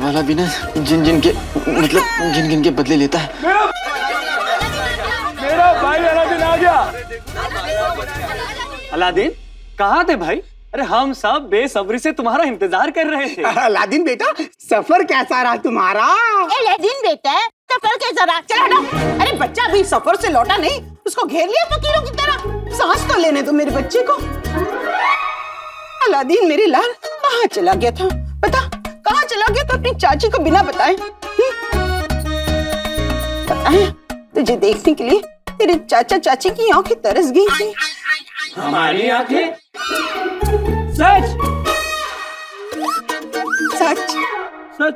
वाला भी ना जिन जिन के बदले लेता है। मेरा भाई अलादीन आ गया। अलादीन कहाँ थे भाई? अरे हम सब बेसब्री से तुम्हारा इंतजार कर रहे थे। अलादीन बेटा, सफर कैसा रहा तुम्हारा? अलादीन बेटा, सफर कैसा रहा? चल हटो। अरे बच्चा अभी सफर से लौटा नहीं, उसको घेर लिया फकीरों की तरह। सांस तो लेने दो मेरे बच्चे को। अलादीन मेरे लाल कहाँ चला गया था? बता, कहाँ चला गया तो अपनी चाची को बिना बताए? बताए तुझे देखने के लिए तेरे चाचा चाची की आंखें तरस गई थी। हमारी आंखें? सच सच सच।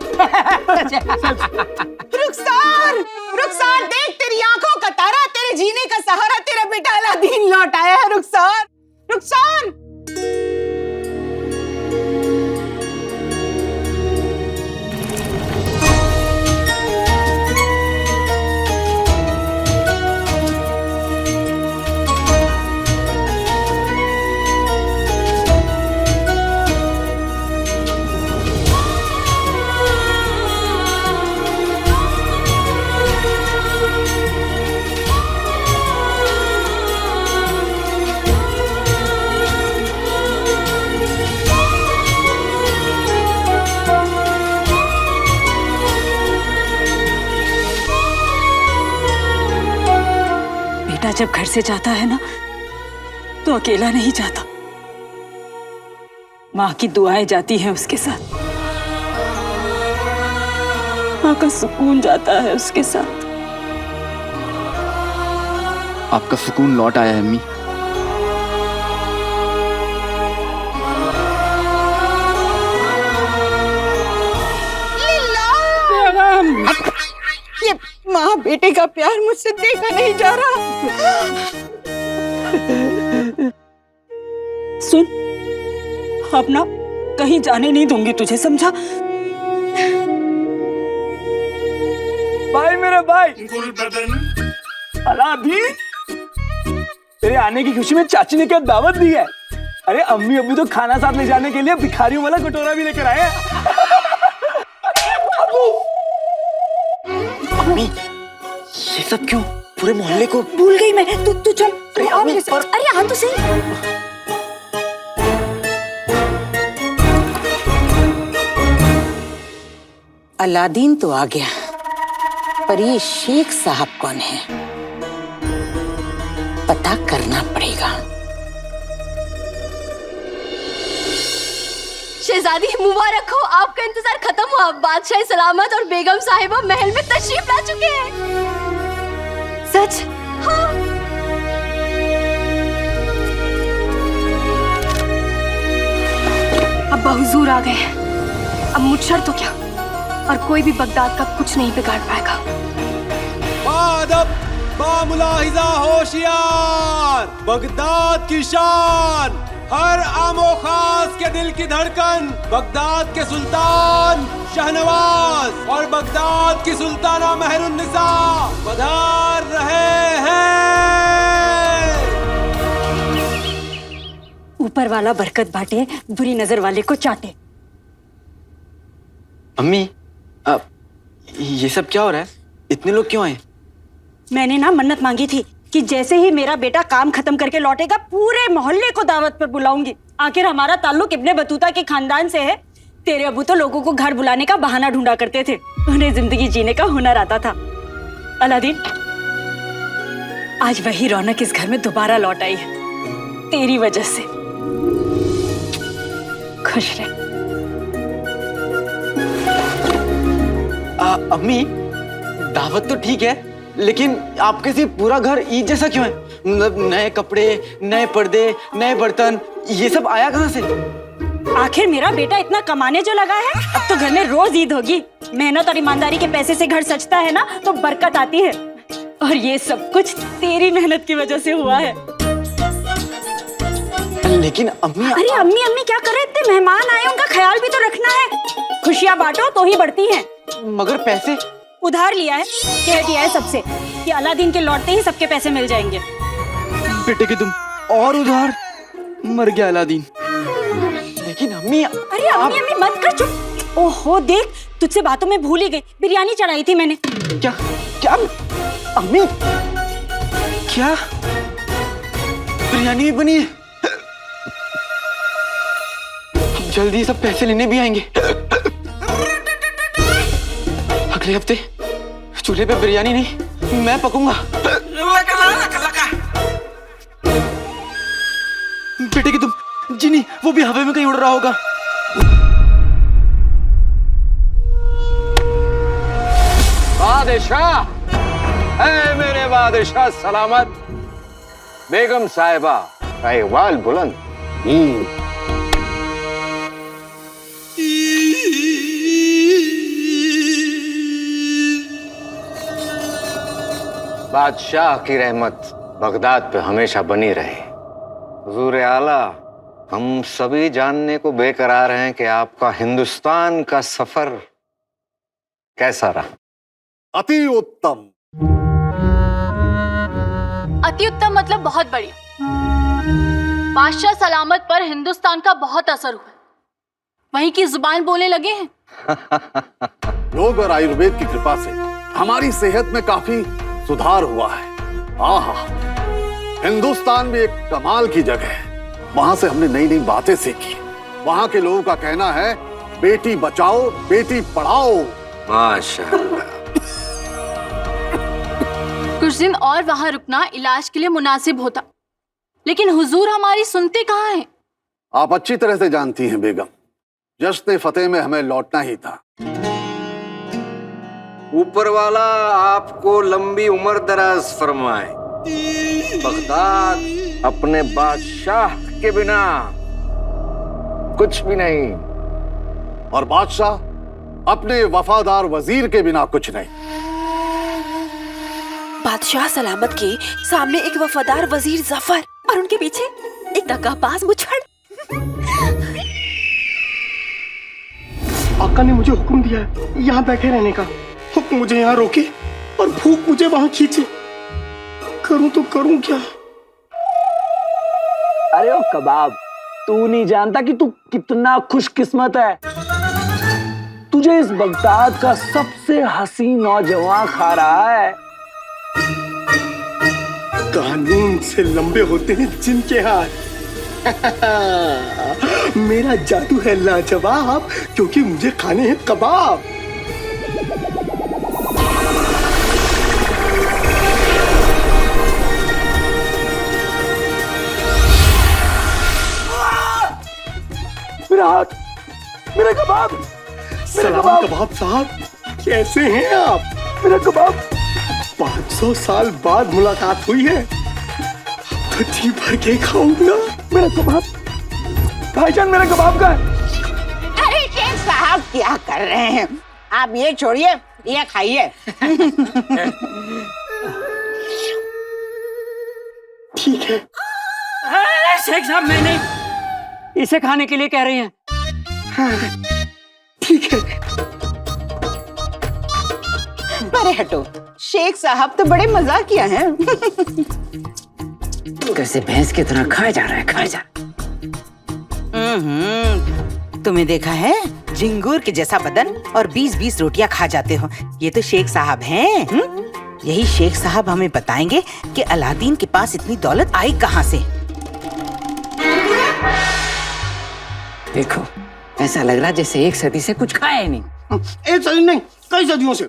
रुखसार, रुखसार देख तेरी आंखों का तारा, तेरे जीने का सहारा, तेरा बेटा अलादीन लौट आया है। रुखसार, रुखसार। जब घर से जाता है ना तो अकेला नहीं जाता, माँ की दुआएं जाती हैं उसके साथ, माँ का सुकून जाता है उसके साथ। आपका सुकून लौट आया है अम्मी। ये माँ बेटे का प्यार मुझसे देखा नहीं जा रहा। सुन, अब ना कहीं जाने नहीं दूंगी तुझे, समझा? भाई मेरा भाई अलादीन, तेरे आने की खुशी में चाची ने क्या दावत दी है? अरे अम्मी अब्बू तो खाना साथ ले जाने के लिए भिखारियों वाला कटोरा भी लेकर आए हैं। अम्मी, ये सब क्यों? पूरे मोहल्ले को भूल गई मैं। तू चल। अरे हाँ तो सही। अलादीन तो आ गया, पर ये शेख साहब कौन है? पता करना पड़ेगा। शहजादी मुबारक हो, आपका इंतजार खत्म हुआ। बादशाह सलामत और बेगम साहिबा महल में तशरीफ ला चुके हैं। सच? हाँ। अब हुजूर आ गए, अब मुझशर तो क्या, और कोई भी बगदाद का कुछ नहीं बिगाड़ पाएगा। बामुलाहिजा होशियार, बगदाद की शान, हर आमो खास के दिल की धड़कन, बगदाद के सुल्तान शहनवाज और बगदाद की सुल्ताना मेहरुन्निसा पधार रहे हैं। ऊपर वाला बरकत बांटे, बुरी नजर वाले को चाटे। अम्मी, ये सब क्या हो रहा है? इतने लोग क्यों आए? मैंने ना मन्नत मांगी थी कि जैसे ही मेरा बेटा काम खत्म करके लौटेगा पूरे मोहल्ले को दावत पर बुलाऊंगी। आखिर हमारा ताल्लुक इब्ने बतूता के खानदान से है। तेरे अबू तो लोगों को घर बुलाने का बहाना ढूंढा करते थे, उन्हें जिंदगी जीने का हुनर आता था। अलादीन, आज वही रौनक इस घर में दोबारा लौट आई है, तेरी वजह से। खुश रह। अम्मी, दावत तो ठीक है, लेकिन आपके सिर्फ पूरा घर ईद जैसा क्यों है? मतलब नए कपड़े, नए पर्दे, नए बर्तन, ये सब आया कहाँ से? आखिर मेरा बेटा इतना कमाने जो लगा है, अब तो घर में रोज ईद होगी। मेहनत और ईमानदारी के पैसे से घर सजता है ना, तो बरकत आती है। और ये सब कुछ तेरी मेहनत की वजह से हुआ है। लेकिन अम्मी, अरे अम्मी अम्मी क्या कर रहे? इतने मेहमान आए, उनका ख्याल भी तो रखना है। खुशियाँ बांटो तो ही बढ़ती हैं। मगर पैसे उधार लिया है, कह दिया है सबसे कि अलादीन के लौटते ही सबके पैसे मिल जाएंगे। बेटे की तुम और उधार, मर गया अलादीन। लेकिन अम्मी, अरे अम्मी अम्मी मत कर, चुप। ओहो देख, तुझसे बातों में भूल ही गई, बिरयानी चढ़ाई थी मैंने। क्या क्या अम्मी, क्या बिरयानी भी बनी है? जल्दी सब पैसे लेने भी आएंगे। अगले हफ्ते चूल्हे पे बिरयानी नहीं, मैं पकूंगा। बेटे की तुम जी नहीं, वो भी हवा में कहीं उड़ रहा होगा। बादशाह, ऐ मेरे बादशाह सलामत। बेगम साहिबा का इकबाल बुलंद। बादशाह की रहमत बगदाद पे हमेशा बनी रहे। हुजूर आला, हम सभी जानने को बेकरार हैं कि आपका हिंदुस्तान का सफर कैसा रहा? अति उत्तम। अति उत्तम मतलब बहुत बढ़िया। बादशाह सलामत पर हिंदुस्तान का बहुत असर हुआ, वहीं की जुबान बोलने लगे हैं। योग और आयुर्वेद की कृपा से हमारी सेहत में काफी सुधार हुआ है। आहा, हिंदुस्तान भी एक कमाल की जगह है। वहां से हमने नई नई बातें सीखी। वहां के लोगों का कहना है बेटी बचाओ बेटी पढ़ाओ। माशाअल्लाह। कुछ दिन और वहां रुकना इलाज के लिए मुनासिब होता, लेकिन हुजूर हमारी सुनते कहाँ हैं? आप अच्छी तरह से जानती हैं बेगम, जश्न फतेह में हमें लौटना ही था। ऊपर वाला आपको लंबी उम्र दराज फरमाए। बगदाद अपने बादशाह के बिना कुछ भी नहीं, और बादशाह अपने वफादार वजीर के बिना कुछ नहीं। बादशाह सलामत के सामने एक वफादार वजीर जफर और उनके पीछे एक दगाबाज मुछड़। आका ने मुझे हुक्म दिया है यहाँ बैठे रहने का। हुक्म मुझे यहाँ रोके और भूख मुझे वहाँ खींचे। करूँ तो करूँ क्या? अरे ओ कबाब, तू नहीं जानता कि तू कितना खुशकिस्मत है। तुझे इस बगदाद का सबसे हसीन नौजवान खा रहा है। कानून से लंबे होते हैं जिनके हाथ। मेरा जादू है लाजवाब, क्योंकि मुझे खाने हैं कबाब। मेरा हाथ, मेरा कबाब, सलाम कबाब साहब, कैसे हैं आप? मेरा कबाब। 500 साल बाद मुलाकात हुई है, तो जी भर के खाऊंगा। मेरा कबाब भाईजान, मेरा कबाब का है। अरे शेख साहब क्या कर रहे हैं आप? ये छोड़िए, ये खाइए। ठीक है। शेख साहब, मैं नहीं, इसे खाने के लिए कह रही हैं। हाँ, ठीक है। अरे हटो, शेख साहब तो बड़े मजाकिया हैं। कैसे भैंस की तरह खाया जा रहा है, खाया जा। तुम्हें देखा है, झिंगूर के जैसा बदन और 20-20 रोटियां खा जाते हो। ये तो शेख साहब हैं। यही शेख साहब हमें बताएंगे कि अलादीन के पास इतनी दौलत आई कहाँ से। देखो, ऐसा लग रहा जैसे 1 सदी से कुछ खाया ही नहीं। 1 सदी नहीं, कई सदियों से।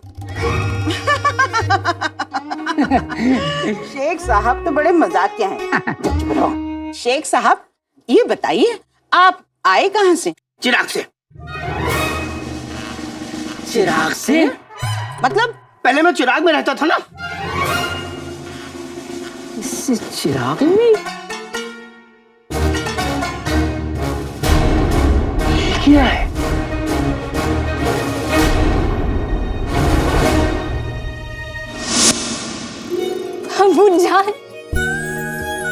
शेख साहब तो बड़े मजाकिया हैं। शेख साहब, ये बताइए आप आए कहाँ से? चिराग से। चिराग से? मतलब पहले मैं चिराग में रहता था ना। इससे चिराग में क्या है? अबू जान,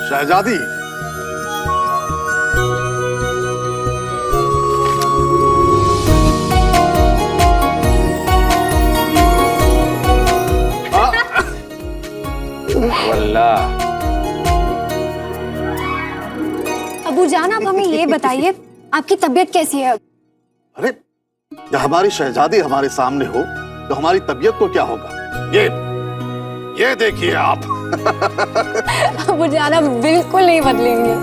शहजादी, वल्लाह। अबू जान, आप हमें ये बताइए आपकी तबीयत कैसी है? अरे जब हमारी शहजादी हमारे सामने हो तो हमारी तबीयत को क्या होगा? ये देखिए आप। अबू जान आप बिल्कुल नहीं बदलेंगे।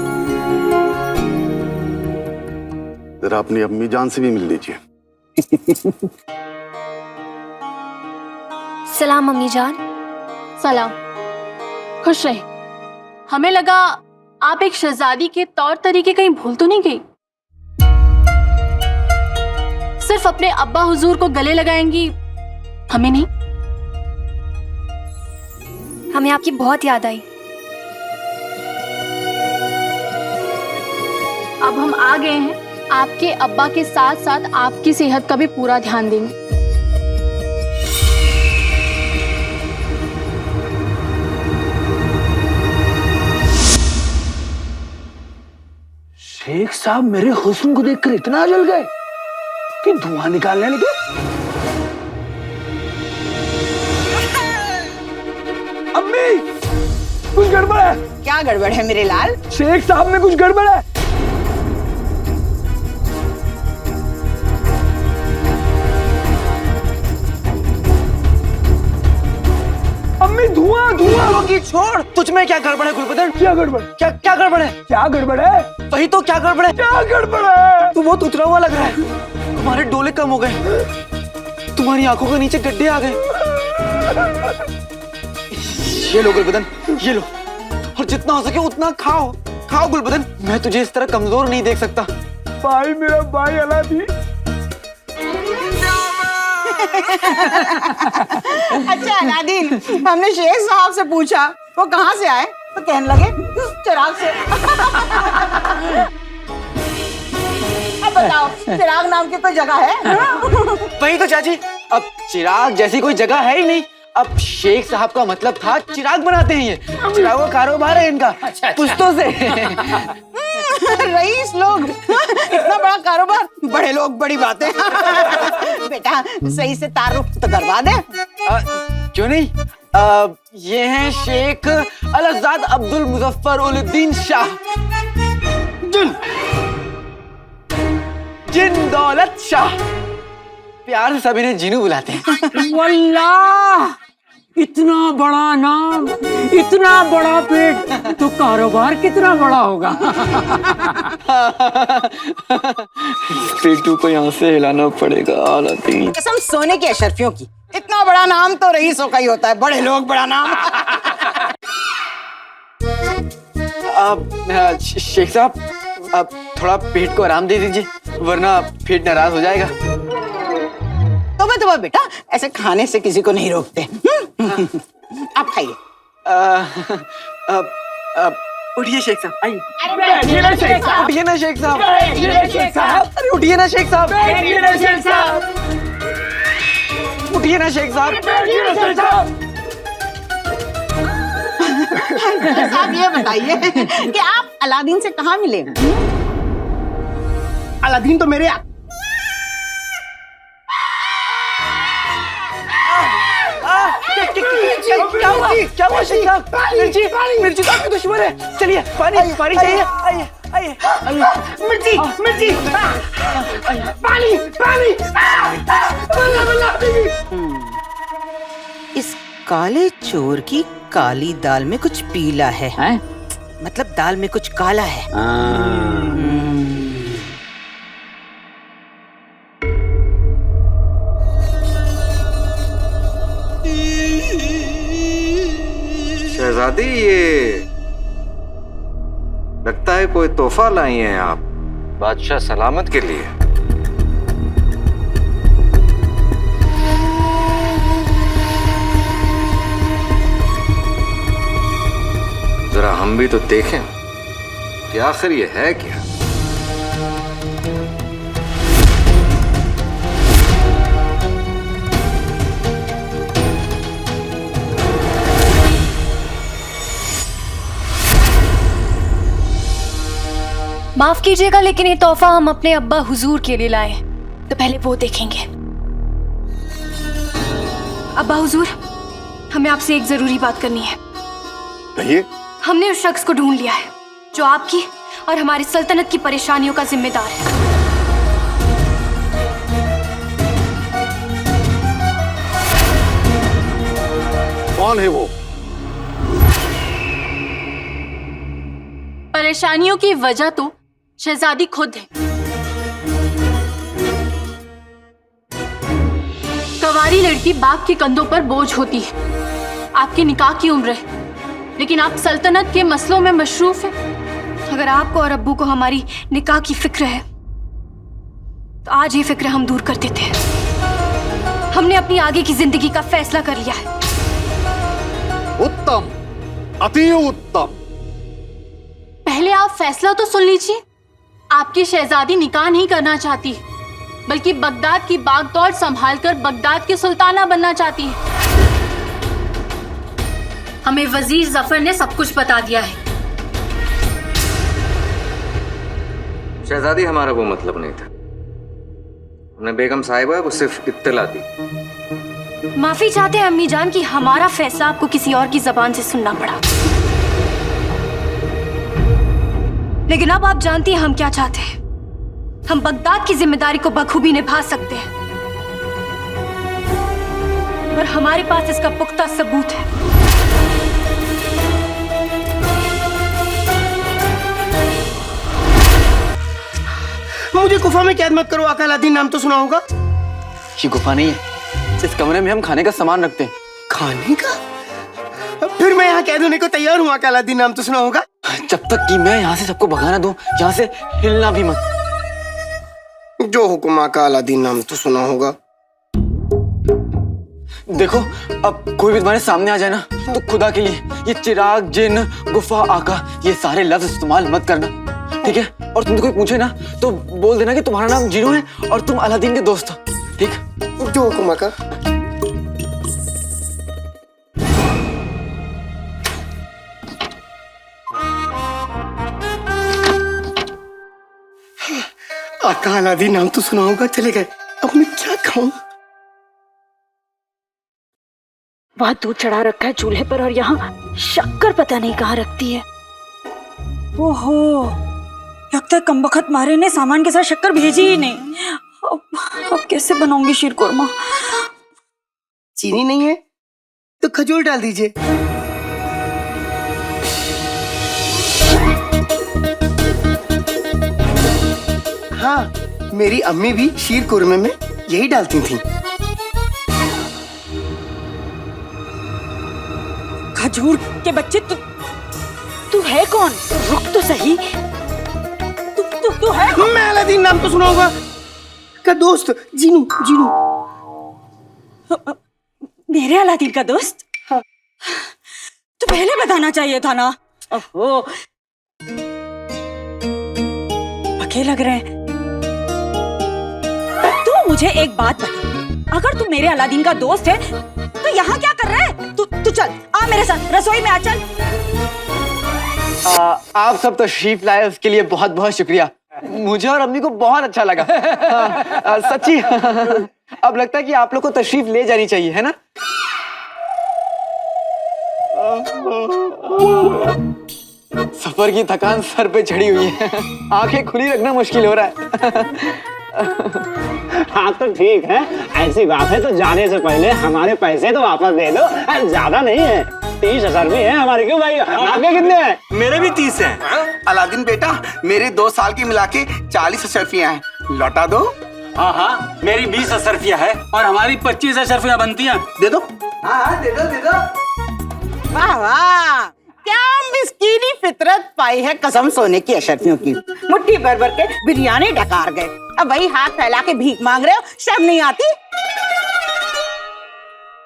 जरा अपनी अम्मी जान से भी मिल लीजिए। सलाम अम्मी जान। सलाम। खुश रहे। हमें लगा आप एक शहजादी के तौर तरीके कहीं भूल तो नहीं गई। सिर्फ अपने अब्बा हुजूर को गले लगाएंगी, हमें नहीं। हमें आपकी बहुत याद आई। अब हम आ गए हैं, आपके अब्बा के साथ साथ आपकी सेहत का भी पूरा ध्यान देंगे। शेख साहब मेरे हुस्न को देखकर इतना जल गए कि धुआं निकालने लगे। अम्मी, कुछ गड़बड़ है। क्या गड़बड़ है मेरे लाल? शेख साहब में कुछ गड़बड़ है। अम्मी धुआं धुआं। की छोड़, तुझ में क्या गड़बड़ है गुलबदन? क्या गड़बड़? क्या क्या गड़बड़ है? क्या गड़बड़ है? वही तो, क्या गड़बड़ है? क्या गड़बड़ है? तू बहुत उतरा हुआ लग रहा है। तुम्हारे डोले कम हो गए, तुम्हारी आंखों के नीचे गड्ढे आ गए। ये लो गुलबदन, ये लो, और जितना हो सके उतना खाओ। खाओ गुलबदन, मैं तुझे इस तरह कमजोर नहीं देख सकता। भाई, मेरा भाई अलादीन। अच्छा अलादीन, हमने शेख साहब से पूछा वो कहाँ से आए, तो कहने लगे चिराग से। अब बताओ, चिराग नाम की कोई जगह है? वही तो चाची, अब चिराग जैसी कोई जगह है ही नहीं। अब शेख साहब का मतलब था चिराग बनाते हैं ये। चिराग का कारोबार है इनका पुश्तों से। रईस लोग, इतना बड़ा कारोबार, बड़े लोग बड़ी बातें। बेटा सही से तारुफ तो करवा दे। क्यों नहीं? ये हैं शेख अलहज़ाद अब्दुल मुजफ्फर उल-दीन शाह जिन दौलत शाह। प्यार से सभी ने जीनू बुलाते हैं। वल्लाह, इतना बड़ा नाम, इतना बड़ा पेट, तो कारोबार कितना बड़ा होगा। पेटू को यहाँ से हिलाना पड़ेगा अलादीन। कसम सोने की अशरफियों की, इतना बड़ा नाम तो रईसों का ही होता है, बड़े लोग बड़ा नाम। अब शेख साहब, अब थोड़ा पेट को आराम दे दीजिए, वरना पेट नाराज हो जाएगा। तो बेटा, ऐसे खाने से किसी को नहीं रोकते। आप खाइए। उठिए शेख साहब, आइए। उठिए ना शेख साहब, उठिए ना शेख साहब, अरे उठिए ना शेख साहब, उठिए ना शेख साहब। साहब ये बताइए कि आप अलादीन से कहाँ मिले? अलादीन तो मेरे क्या हुआ शेख साहब? मिर्ची, मिर्ची तो आपकी दुश्मन है। चलिए, पानी पानी चाहिए। आइए आइए आइए। मिर्ची मिर्ची, पानी पानी। इस काले चोर की काली दाल में कुछ पीला है, मतलब दाल में कुछ काला है। शहजादी, ये लगता है कोई तोहफा लाई हैं आप बादशाह सलामत के लिए। जरा हम भी तो देखें कि आखिर ये है क्या। माफ कीजिएगा, लेकिन ये तोहफा हम अपने अब्बा हुजूर के लिए लाए, तो पहले वो देखेंगे। अब्बा हुजूर, हमें आपसे एक जरूरी बात करनी है। कहिए। हमने उस शख्स को ढूंढ लिया है जो आपकी और हमारी सल्तनत की परेशानियों का जिम्मेदार है। कौन है वो? परेशानियों की वजह तो शहजादी खुद है। कवारी लड़की बाप के कंधों पर बोझ होती है। आपकी निकाह की उम्र है, लेकिन आप सल्तनत के मसलों में मशरूफ हैं। अगर आपको और अब्बू को हमारी निकाह की फिक्र है तो आज ये फिक्र हम दूर कर देते हैं। हमने अपनी आगे की जिंदगी का फैसला कर लिया है। उत्तम, अति उत्तम। पहले आप फैसला तो सुन लीजिए। आपकी शहजादी निकाह नहीं करना चाहती, बल्कि बगदाद की बागडोर संभालकर बगदाद की सुल्ताना बनना चाहती है। हमें वजीर जफर ने सब कुछ बता दिया है। शहजादी, हमारा वो मतलब नहीं था। हमने बेगम साहिबा को सिर्फ इत्तला दी। माफी चाहते हैं अम्मी जान कि हमारा फैसला आपको किसी और की जबान से सुनना पड़ा, लेकिन अब आप जानती हैं हम क्या चाहते हैं। हम बगदाद की जिम्मेदारी को बखूबी निभा सकते हैं और हमारे पास इसका पुख्ता सबूत है। मुझे गुफा में कैद मत करो आका अलादीन, नाम तो सुना होगा। ये गुफा नहीं है, इस कमरे में हम खाने का सामान रखते हैं। खाने का? फिर मैं यहाँ कैद होने को तैयार हूँ आका अलादीन, नाम तो सुना होगा। जब तक कि मैं यहाँ से सबको भगाना दूं, यहाँ से हिलना भी मत। जो हुक्म आका अलादीन, नाम तो सुना होगा। देखो, अब कोई भी तुम्हारे सामने आ जाए ना, तो खुदा के लिए ये चिराग, जिन, गुफा, आका, ये सारे लफ्ज इस्तेमाल मत करना, ठीक है? और तुमसे कोई पूछे ना तो बोल देना कि तुम्हारा नाम जीनू है और तुम अलादीन के दोस्त हो, ठीक? जो हुक्म आका। आका अलादीन, नाम तो सुना होगा। चले गए, अब मैं क्या खाऊं? वहाँ दूध चढ़ा रखा है चूल्हे पर और यहाँ शक्कर पता नहीं कहाँ रखती है। ओहो, लगता है कमबख्त मारे ने सामान के साथ शक्कर भेजी ही नहीं। अब कैसे बनाऊंगी शीर कोरमा? चीनी नहीं है तो खजूर डाल दीजिए। हाँ, मेरी अम्मी भी शीर कुरमे में यही डालती थी। खजूर के बच्चे, तू है कौन? रुक तो सही। तू है कौन? मैं अलादीन, नाम तो सुना होगा, का दोस्त जीनू। जीनू मेरे अलादीन का दोस्त? हाँ। तो पहले बताना चाहिए था ना। ओहो, पके लग रहे हैं। तू मुझे एक बात बता, अगर तू मेरे अलादीन का दोस्त है तो यहाँ क्या कर रहा है? तू चल, आ मेरे साथ रसोई में, आ चल। आप सब तशरीफ लाए उसके लिए बहुत बहुत शुक्रिया। मुझे और अम्मी को बहुत अच्छा लगा। सच्ची अब लगता है कि आप लोग को तशरीफ ले जानी चाहिए, है ना? सफर की थकान सर पे चढ़ी हुई है, आंखें खुली रखना मुश्किल हो रहा है। हाँ तो ठीक है, ऐसी बात है तो जाने से पहले हमारे पैसे तो वापस दे दो। ज्यादा नहीं है, 30,000 भी है हमारे। क्यों भाई, आपके कितने हैं? मेरे भी 30 हैं। अलादीन बेटा, मेरे 2 साल की मिला के 40 अशरफियां हैं, लौटा दो। हाँ, मेरी 20 अशरफियां है और हमारी 25 अशरफियां बनती हैं। दे दो। हाँ, दे दो। वाह वाह, क्या मिस्कीनी फितरत पाई है कसम सोने की अशरफियों की। मुट्ठी भर भर के बिरयानी डकार गए, अब वही हाथ फैला के भीख मांग रहे हो। शर्म नहीं आती?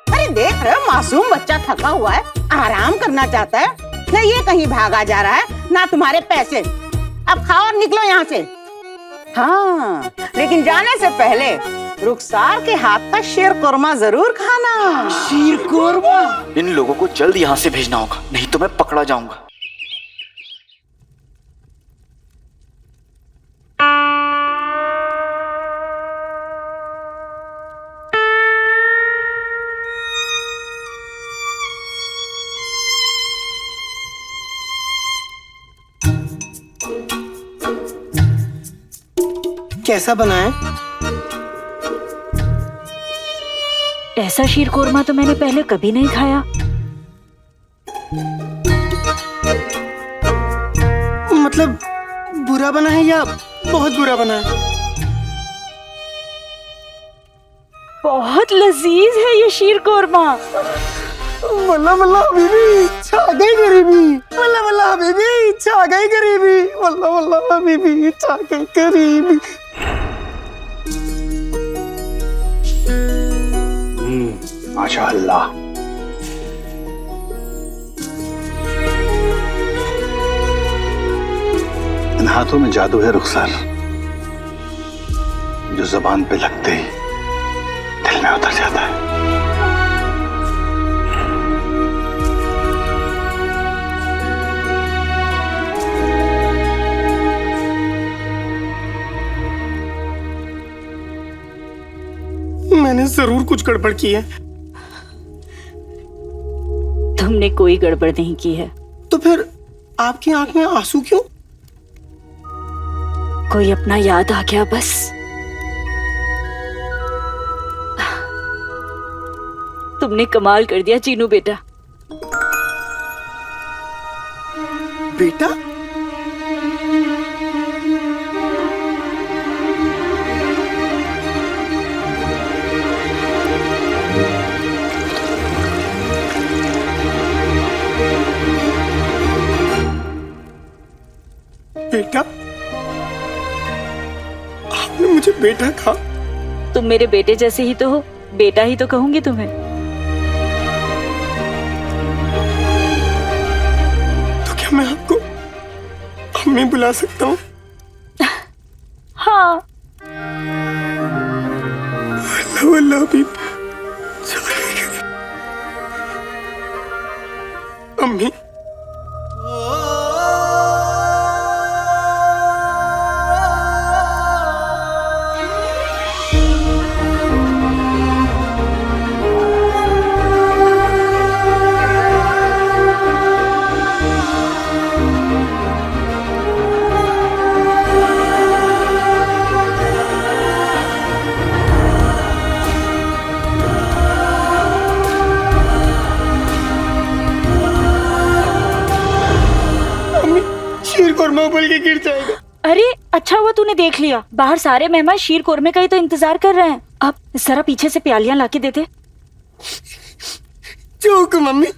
अरे देख रहे हो, मासूम बच्चा थका हुआ है, आराम करना चाहता है, न ये कहीं भागा जा रहा है, ना तुम्हारे पैसे। अब खाओ और निकलो यहाँ से। हाँ, लेकिन जाने से पहले रुखसार के हाथ का शीर कोरमा जरूर खाना। शीर कोरमा? इन लोगों को जल्द यहाँ से भेजना होगा, नहीं तो मैं पकड़ा जाऊंगा। कैसा बना है? ऐसा शीर कोरमा तो मैंने पहले कभी नहीं खाया। बुरा बना है या बहुत बुरा बना है? बहुत लजीज है ये शीर कोरमा। वल्ला वल्ला हबीबी छा गई गरीबी, वल्ला वल्ला हबीबी छा गई गरीबी, वल्ला वल्ला हबीबी छा गई गरीबी। माशाअल्लाह। इन हाथों में जादू है रुखसार, जो जबान पे लगते ही दिल में उतर जाता है। मैंने जरूर कुछ गड़बड़ की है। तुमने कोई गड़बड़ नहीं की है। तो फिर आपकी आंख में आंसू क्यों? कोई अपना याद आ गया बस। तुमने कमाल कर दिया चीनू बेटा। बेटा? बेटा? आपने मुझे बेटा कहा? तुम मेरे बेटे जैसे ही तो हो, बेटा ही तो कहूंगी तुम्हें। तो क्या मैं आपको अम्मी बुला सकता हूँ? हाँ। वल्ला वल्ला हबीब अम्मी। बोल के गिर जाएगा। अरे अच्छा हुआ तूने देख लिया, बाहर सारे मेहमान शीर कोरमे का ही तो इंतजार कर रहे हैं। अब जरा पीछे से प्यालियां लाके दे दे। जो हुक्म मम्मी।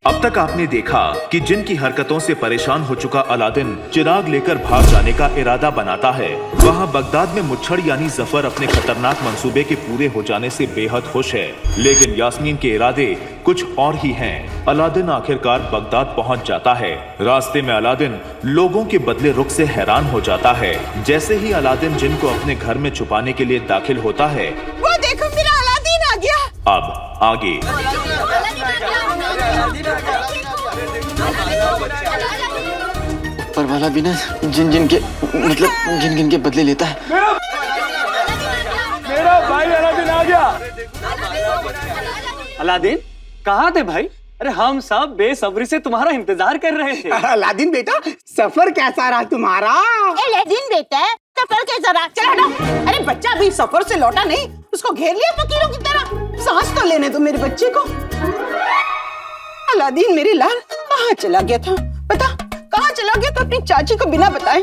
अब तक आपने देखा कि जिनकी हरकतों से परेशान हो चुका अलादीन चिराग लेकर भाग जाने का इरादा बनाता है, वहाँ बगदाद में मुच्छड़ यानी जफर अपने खतरनाक मंसूबे के पूरे हो जाने से बेहद खुश है। लेकिन यास्मीन के इरादे कुछ और ही हैं। अलादीन आखिरकार बगदाद पहुँच जाता है। रास्ते में अलादीन लोगों के बदले रुख से हैरान हो जाता है। जैसे ही अलादीन जिन को अपने घर में छुपाने के लिए दाखिल होता है, वो देखो मेरा अलादीन आ गया। अब आगे ऊपर वाला भी ना जिन जिन के मतलब गिन गिन के बदले लेता है। मेरा भाई अलादीन आ गया। अलादीन कहाँ थे भाई? अरे हम सब बेसब्री से तुम्हारा इंतजार कर रहे थे। अलादीन बेटा, सफर कैसा रहा तुम्हारा? अलादीन बेटा सफर कैसा रहा? चल हटो। अरे बच्चा अभी सफर से लौटा नहीं, उसको घेर लिया फकीरों की तरह। सांस तो लेने दो मेरे बच्चे को। अलादीन मेरे लाल कहाँ चला गया था? बता कहाँ चला गया तो अपनी चाची को बिना बताए?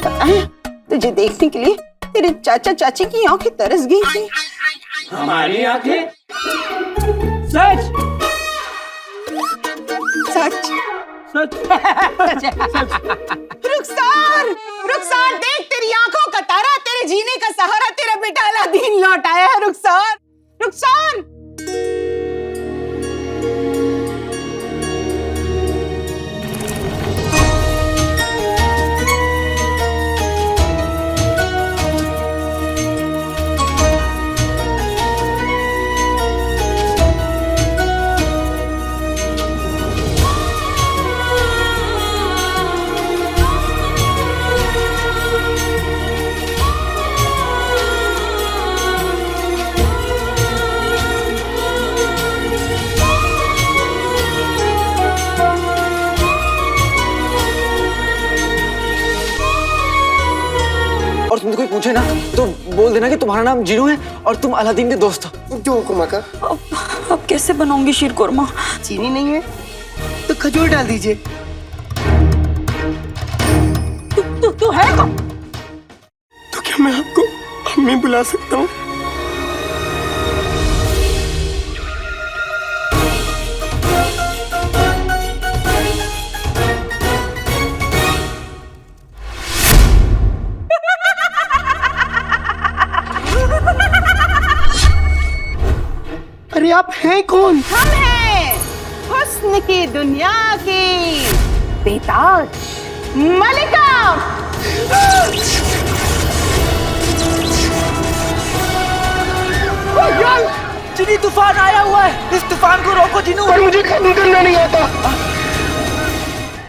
बताए तुझे देखने के लिए तेरे चाचा चाची की आंखें तरस गई थी। हमारी आंखें? सच सच रुखसार, रुखसार देख तेरी आंखों का तारा, तेरे जीने का सहारा, तेरा बेटा अलादीन लौट आया है। रुखसार, रुखसार। और तुमसे कोई पूछे ना तो बोल देना कि तुम्हारा नाम जीनू है और तुम अलादीन के दोस्त हो। जो हुक्म का। अब कैसे बनाऊंगी शीर कुरमा? चीनी नहीं है तो खजूर डाल दीजिए। तू है कौन? तो क्या मैं आपको अम्मी बुला सकता हूँ? अरे आप हैं कौन? हम हैं हुस्न की दुनिया की बेताज मलिका। चिनी तूफान आया हुआ है, इस तूफान को रोको जिनू। पर मुझे खत्म करना नहीं आता।